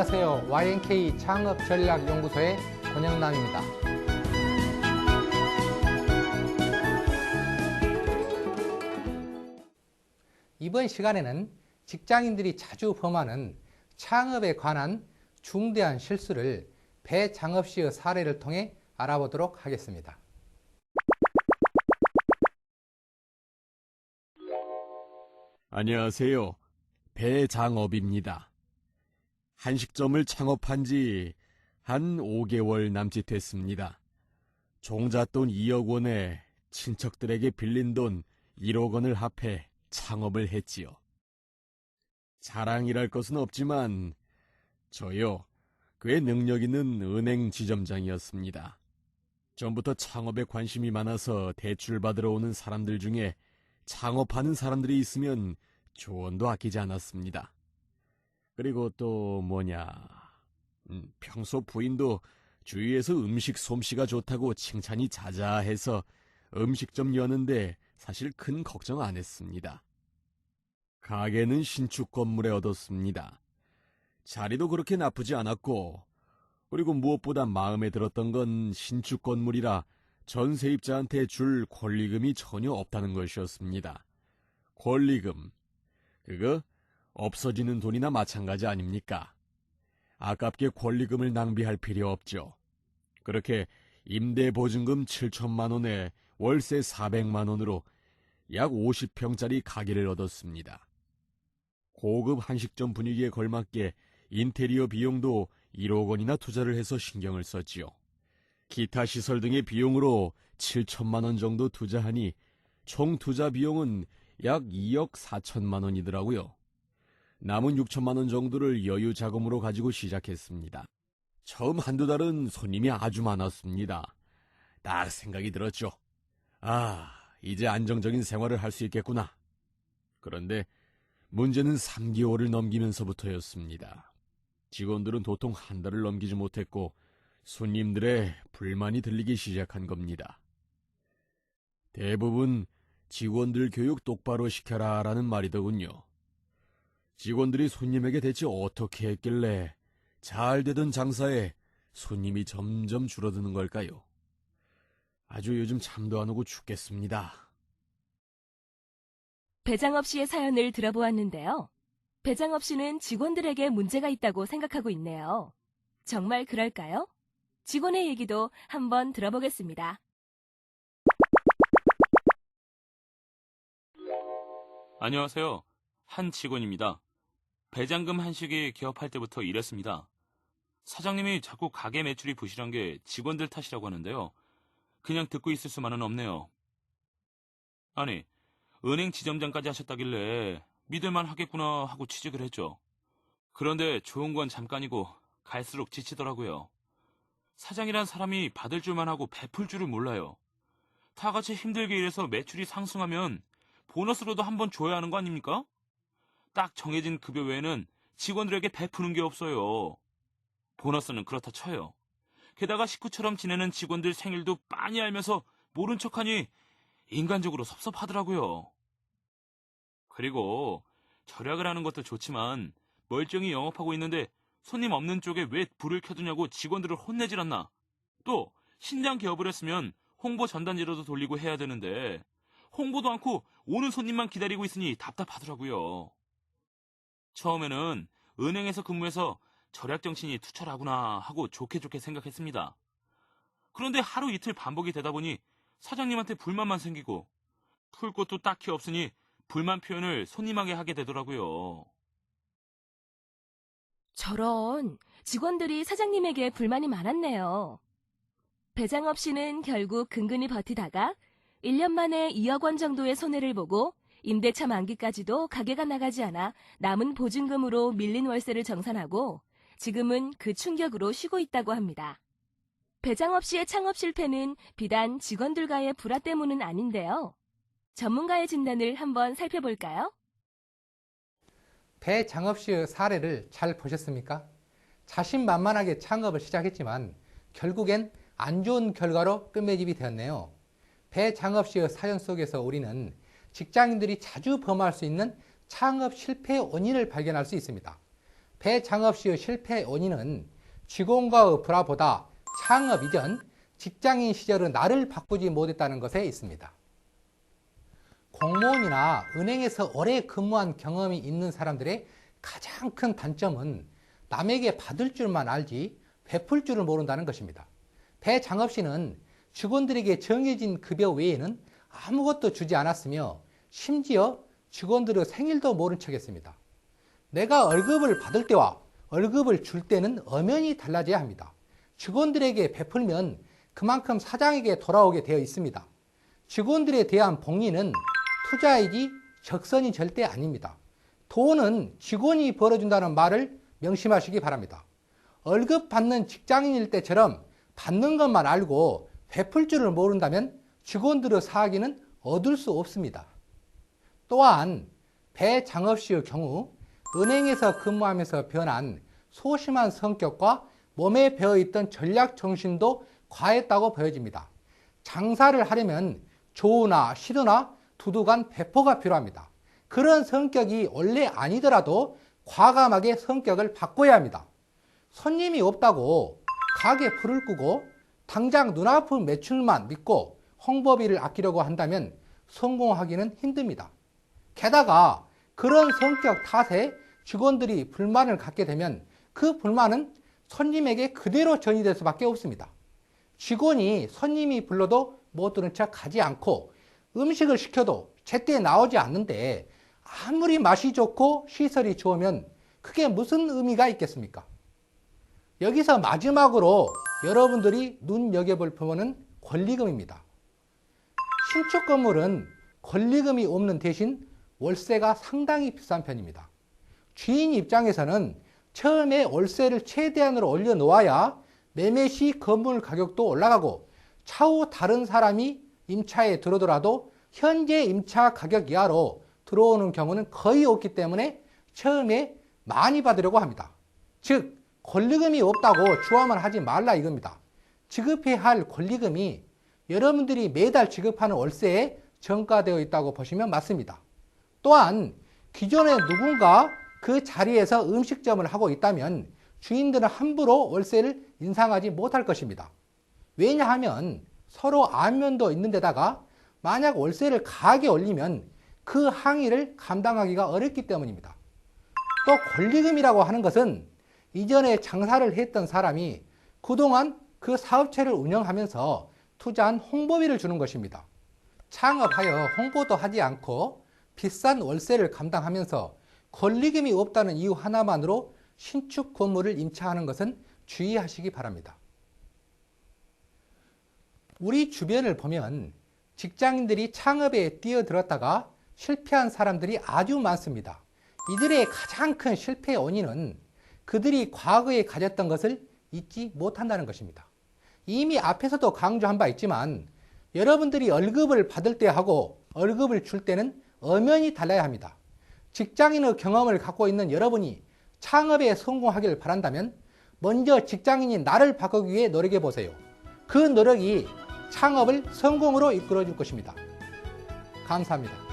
안녕하세요. YNK 창업전략연구소의 권영남입니다. 이번 시간에는 직장인들이 자주 범하는 창업에 관한 중대한 실수를 배창업 씨의 사례를 통해 알아보도록 하겠습니다. 안녕하세요. 배장업입니다. 한식점을 창업한 지 한 5개월 남짓 됐습니다. 종잣돈 2억 원에 친척들에게 빌린 돈 1억 원을 합해 창업을 했지요. 자랑이랄 것은 없지만 저요, 꽤 능력 있는 은행 지점장이었습니다. 전부터 창업에 관심이 많아서 대출 받으러 오는 사람들 중에 창업하는 사람들이 있으면 조언도 아끼지 않았습니다. 그리고 또 평소 부인도 주위에서 음식 솜씨가 좋다고 칭찬이 자자해서 음식점 여는데 사실 큰 걱정 안 했습니다. 가게는 신축 건물에 얻었습니다. 자리도 그렇게 나쁘지 않았고, 그리고 무엇보다 마음에 들었던 건 신축 건물이라 전세입자한테 줄 권리금이 전혀 없다는 것이었습니다. 권리금, 그거 없어지는 돈이나 마찬가지 아닙니까? 아깝게 권리금을 낭비할 필요 없죠. 그렇게 임대보증금 7천만 원에 월세 400만 원으로 약 50평짜리 가게를 얻었습니다. 고급 한식점 분위기에 걸맞게 인테리어 비용도 1억 원이나 투자를 해서 신경을 썼지요. 기타 시설 등의 비용으로 7천만 원 정도 투자하니 총 투자 비용은 약 2억 4천만 원이더라고요. 남은 6천만 원 정도를 여유 자금으로 가지고 시작했습니다. 처음 한두 달은 손님이 아주 많았습니다. 딱 생각이 들었죠. 이제 안정적인 생활을 할 수 있겠구나. 그런데 문제는 3개월을 넘기면서부터였습니다. 직원들은 도통 한 달을 넘기지 못했고 손님들의 불만이 들리기 시작한 겁니다. 대부분 직원들 교육 똑바로 시켜라 라는 말이더군요. 직원들이 손님에게 대체 어떻게 했길래 잘 되던 장사에 손님이 점점 줄어드는 걸까요? 아주 요즘 잠도 안 오고 죽겠습니다. 배장업 씨의 사연을 들어보았는데요. 배장업 씨는 직원들에게 문제가 있다고 생각하고 있네요. 정말 그럴까요? 직원의 얘기도 한번 들어보겠습니다. 안녕하세요. 한 직원입니다. 배장금 한식이 개업할 때부터 이랬습니다. 사장님이 자꾸 가게 매출이 부실한 게 직원들 탓이라고 하는데요. 그냥 듣고 있을 수만은 없네요. 아니, 은행 지점장까지 하셨다길래 믿을만 하겠구나 하고 취직을 했죠. 그런데 좋은 건 잠깐이고 갈수록 지치더라고요. 사장이란 사람이 받을 줄만 하고 베풀 줄을 몰라요. 다 같이 힘들게 일해서 매출이 상승하면 보너스로도 한번 줘야 하는 거 아닙니까? 딱 정해진 급여 외에는 직원들에게 베푸는 게 없어요. 보너스는 그렇다 쳐요. 게다가 식구처럼 지내는 직원들 생일도 빤히 알면서 모른 척하니 인간적으로 섭섭하더라고요. 그리고 절약을 하는 것도 좋지만 멀쩡히 영업하고 있는데 손님 없는 쪽에 왜 불을 켜두냐고 직원들을 혼내질 않나. 또 신장 개업을 했으면 홍보 전단지라도 돌리고 해야 되는데 홍보도 않고 오는 손님만 기다리고 있으니 답답하더라고요. 처음에는 은행에서 근무해서 절약정신이 투철하구나 하고 좋게 생각했습니다. 그런데 하루 이틀 반복이 되다 보니 사장님한테 불만만 생기고 풀 곳도 딱히 없으니 불만 표현을 손님에게 하게 되더라고요. 저런, 직원들이 사장님에게 불만이 많았네요. 배장업 씨는 결국 근근히 버티다가 1년 만에 2억 원 정도의 손해를 보고 임대차 만기까지도 가게가 나가지 않아 남은 보증금으로 밀린 월세를 정산하고 지금은 그 충격으로 쉬고 있다고 합니다. 배장업 씨의 창업 실패는 비단 직원들과의 불화 때문은 아닌데요. 전문가의 진단을 한번 살펴볼까요? 배창업 씨의 사례를 잘 보셨습니까? 자신만만하게 창업을 시작했지만 결국엔 안 좋은 결과로 끝맺음이 되었네요. 배창업 씨의 사연 속에서 우리는 직장인들이 자주 범할 수 있는 창업 실패의 원인을 발견할 수 있습니다. 배창업 씨의 실패 원인은 직원과의 불화보다 창업 이전 직장인 시절의 나를 바꾸지 못했다는 것에 있습니다. 공무원이나 은행에서 오래 근무한 경험이 있는 사람들의 가장 큰 단점은 남에게 받을 줄만 알지 베풀 줄을 모른다는 것입니다. 배창업 씨는 직원들에게 정해진 급여 외에는 아무것도 주지 않았으며 심지어 직원들의 생일도 모른 척했습니다. 내가 월급을 받을 때와 월급을 줄 때는 엄연히 달라져야 합니다. 직원들에게 베풀면 그만큼 사장에게 돌아오게 되어 있습니다. 직원들에 대한 복리는 투자이지 적선이 절대 아닙니다. 돈은 직원이 벌어준다는 말을 명심하시기 바랍니다. 월급 받는 직장인일 때처럼 받는 것만 알고 베풀 줄을 모른다면 직원들의 사기는 얻을 수 없습니다. 또한 배창업 씨의 경우 은행에서 근무하면서 변한 소심한 성격과 몸에 배어있던 전략 정신도 과했다고 보여집니다. 장사를 하려면 조우나 시도나 두둑한 배포가 필요합니다. 그런 성격이 원래 아니더라도 과감하게 성격을 바꿔야 합니다. 손님이 없다고 가게 불을 끄고 당장 눈아픈 매출만 믿고 홍보비를 아끼려고 한다면 성공하기는 힘듭니다. 게다가 그런 성격 탓에 직원들이 불만을 갖게 되면 그 불만은 손님에게 그대로 전이될 수밖에 없습니다. 직원이 손님이 불러도 못 들은 척 가지 않고 음식을 시켜도 제때 나오지 않는데 아무리 맛이 좋고 시설이 좋으면 그게 무슨 의미가 있겠습니까? 여기서 마지막으로 여러분들이 눈여겨볼 부분은 권리금입니다. 신축 건물은 권리금이 없는 대신 월세가 상당히 비싼 편입니다. 주인 입장에서는 처음에 월세를 최대한으로 올려놓아야 매매 시 건물 가격도 올라가고 차후 다른 사람이 임차에 들어오더라도 현재 임차 가격 이하로 들어오는 경우는 거의 없기 때문에 처음에 많이 받으려고 합니다. 즉 권리금이 없다고 주화만 하지 말라 이겁니다. 지급해야 할 권리금이 여러분들이 매달 지급하는 월세에 정가되어 있다고 보시면 맞습니다. 또한 기존에 누군가 그 자리에서 음식점을 하고 있다면 주인들은 함부로 월세를 인상하지 못할 것입니다. 왜냐하면 서로 안면도 있는 데다가 만약 월세를 가하게 올리면 그 항의를 감당하기가 어렵기 때문입니다. 또 권리금이라고 하는 것은 이전에 장사를 했던 사람이 그동안 그 사업체를 운영하면서 투자한 홍보비를 주는 것입니다. 창업하여 홍보도 하지 않고 비싼 월세를 감당하면서 권리금이 없다는 이유 하나만으로 신축 건물을 임차하는 것은 주의하시기 바랍니다. 우리 주변을 보면 직장인들이 창업에 뛰어들었다가 실패한 사람들이 아주 많습니다. 이들의 가장 큰 실패의 원인은 그들이 과거에 가졌던 것을 잊지 못한다는 것입니다. 이미 앞에서도 강조한 바 있지만 여러분들이 월급을 받을 때 하고 월급을 줄 때는 엄연히 달라야 합니다. 직장인의 경험을 갖고 있는 여러분이 창업에 성공하기를 바란다면 먼저 직장인인 나를 바꾸기 위해 노력해 보세요. 그 노력이 창업을 성공으로 이끌어 줄 것입니다. 감사합니다.